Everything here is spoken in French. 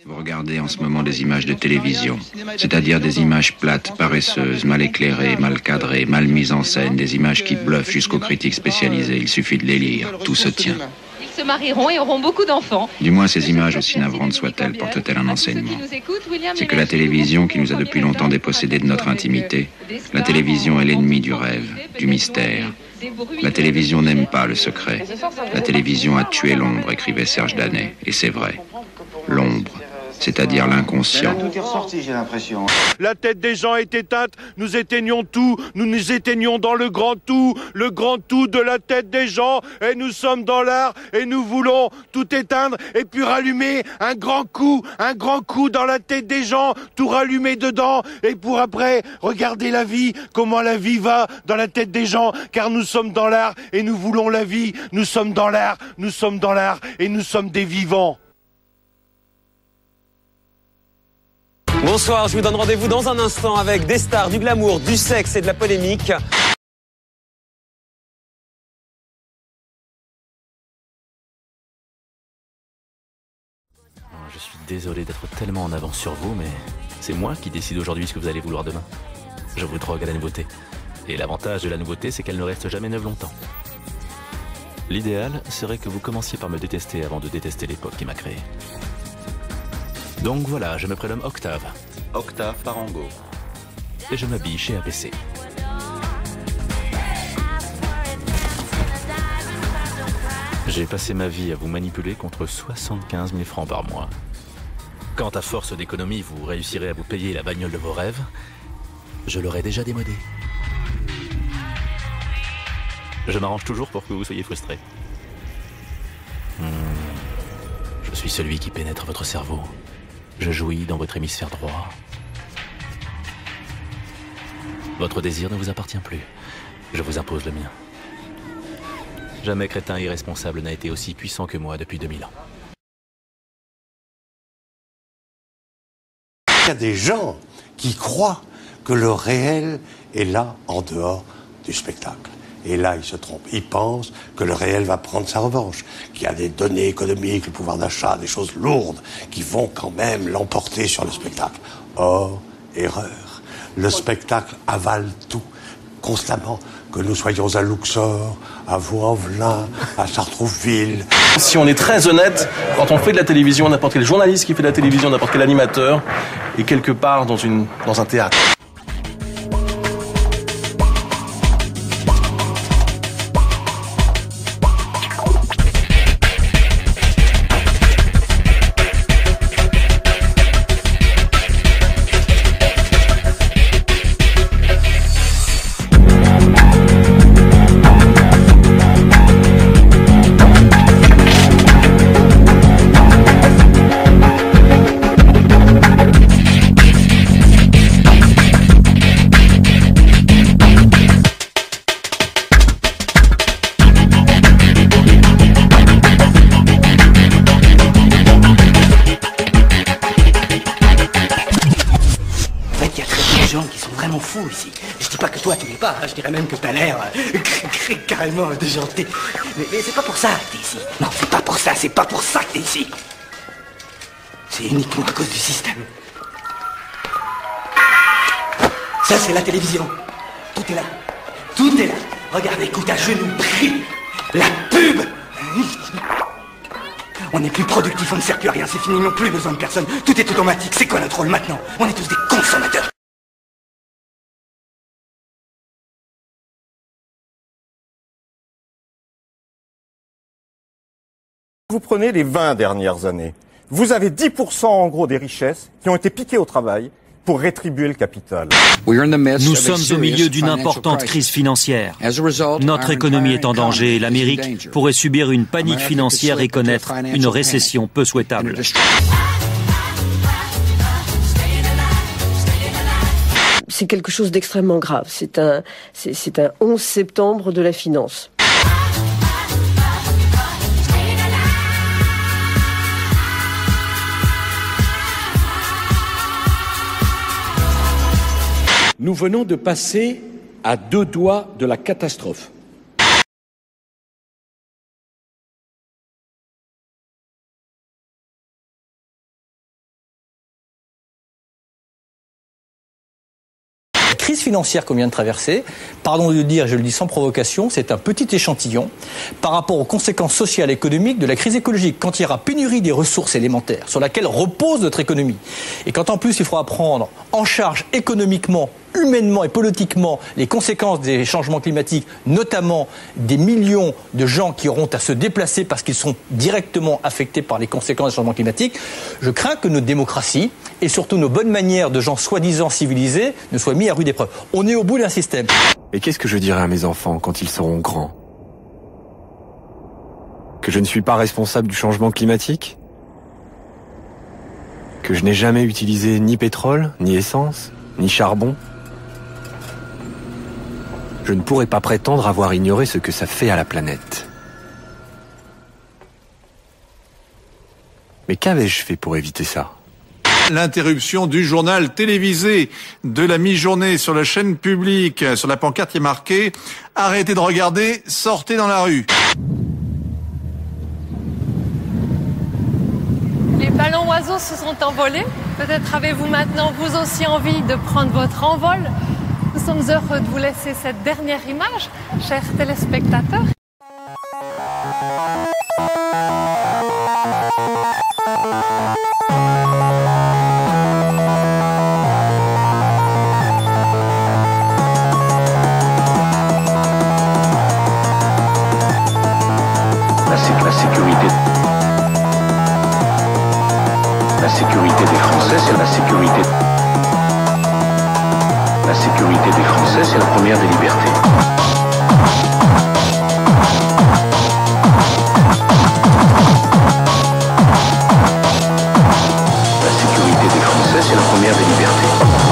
Vous regardez en ce moment des images de télévision, c'est-à-dire des images plates, paresseuses, mal éclairées, mal cadrées, mal mises en scène, des images qui bluffent jusqu'aux critiques spécialisées. Il suffit de les lire, tout se tient. Ils se marieront et auront beaucoup d'enfants. Du moins, ces images, aussi navrantes soient-elles, portent-elles un enseignement. C'est que la télévision, qui nous a depuis longtemps dépossédés de notre intimité, la télévision est l'ennemi du rêve, du mystère. La télévision n'aime pas le secret. La télévision a tué l'ombre, écrivait Serge Danet. Et c'est vrai. L'ombre, c'est-à-dire l'inconscient. Tout est ressorti, j'ai l'impression. La tête des gens est éteinte, nous éteignons tout, nous nous éteignons dans le grand tout de la tête des gens, et nous sommes dans l'art, et nous voulons tout éteindre, et puis rallumer un grand coup dans la tête des gens, tout rallumer dedans, et pour après, regarder la vie, comment la vie va dans la tête des gens, car nous sommes dans l'art, et nous voulons la vie, nous sommes dans l'art, et nous sommes des vivants. Bonsoir, je vous donne rendez-vous dans un instant avec des stars, du glamour, du sexe et de la polémique. Je suis désolé d'être tellement en avance sur vous, mais c'est moi qui décide aujourd'hui ce que vous allez vouloir demain. Je vous drogue à la nouveauté. Et l'avantage de la nouveauté, c'est qu'elle ne reste jamais neuve longtemps. L'idéal serait que vous commenciez par me détester avant de détester l'époque qui m'a créé. Donc voilà, je me prénomme Octave. Octave Parango. Et je m'habille chez ABC. J'ai passé ma vie à vous manipuler contre 75 000 francs par mois. Quand à force d'économie, vous réussirez à vous payer la bagnole de vos rêves, je l'aurai déjà démodé. Je m'arrange toujours pour que vous soyez frustrés. Je suis celui qui pénètre votre cerveau. Je jouis dans votre hémisphère droit. Votre désir ne vous appartient plus. Je vous impose le mien. Jamais crétin irresponsable n'a été aussi puissant que moi depuis 2000 ans. Il y a des gens qui croient que le réel est là, en dehors du spectacle. Et là, ils se trompent. Ils pensent que le réel va prendre sa revanche, qu'il y a des données économiques, le pouvoir d'achat, des choses lourdes qui vont quand même l'emporter sur le spectacle. Or, erreur. Le spectacle avale tout, constamment. Que nous soyons à Luxor, à Vaux-en-Velin, à Sartrouville. Si on est très honnête, quand on fait de la télévision, n'importe quel journaliste qui fait de la télévision, n'importe quel animateur, est quelque part dans un théâtre. Qui sont vraiment fous ici. Je dis pas que toi tu l'es pas, hein. Je dirais même que t'as l'air carrément déjanté. Mais c'est pas pour ça que t'es ici. Non, c'est pas pour ça que t'es ici. C'est uniquement à cause du système. Ça c'est la télévision. Tout est là. Tout est là. Regarde, écoute, à genoux, prie. La pub. On n'est plus productif, on ne sert plus à rien, c'est fini, ils n'ont plus besoin de personne. Tout est automatique, c'est quoi notre rôle maintenant? On est tous des consommateurs. Vous prenez les 20 dernières années, vous avez 10% en gros des richesses qui ont été piquées au travail pour rétribuer le capital. Nous sommes au milieu d'une importante crise financière. Notre économie est en danger et l'Amérique pourrait subir une panique financière et connaître une récession peu souhaitable. C'est quelque chose d'extrêmement grave. C'est un 11 septembre de la finance. Nous venons de passer à 2 doigts de la catastrophe. crise financière qu'on vient de traverser, pardon de le dire, je le dis sans provocation, c'est un petit échantillon par rapport aux conséquences sociales et économiques de la crise écologique. Quand il y aura pénurie des ressources élémentaires sur laquelle repose notre économie, et quand en plus il faudra prendre en charge économiquement, humainement et politiquement les conséquences des changements climatiques, notamment des millions de gens qui auront à se déplacer parce qu'ils sont directement affectés par les conséquences des changements climatiques, je crains que notre démocratie et surtout nos bonnes manières de gens soi-disant civilisés ne soient mis à rude épreuve. On est au bout d'un système. Et qu'est-ce que je dirai à mes enfants quand ils seront grands? Que je ne suis pas responsable du changement climatique? Que je n'ai jamais utilisé ni pétrole, ni essence, ni charbon? Je ne pourrais pas prétendre avoir ignoré ce que ça fait à la planète. Mais qu'avais-je fait pour éviter ça? L'interruption du journal télévisé de la mi-journée sur la chaîne publique. Sur la pancarte, il est marqué « Arrêtez de regarder, sortez dans la rue ». Les ballons oiseaux se sont envolés. Peut-être avez-vous maintenant vous aussi envie de prendre votre envol. Nous sommes heureux de vous laisser cette dernière image, chers téléspectateurs. La sécurité des Français, c'est la sécurité. La sécurité des Français, c'est la première des libertés. La sécurité des Français, c'est la première des libertés.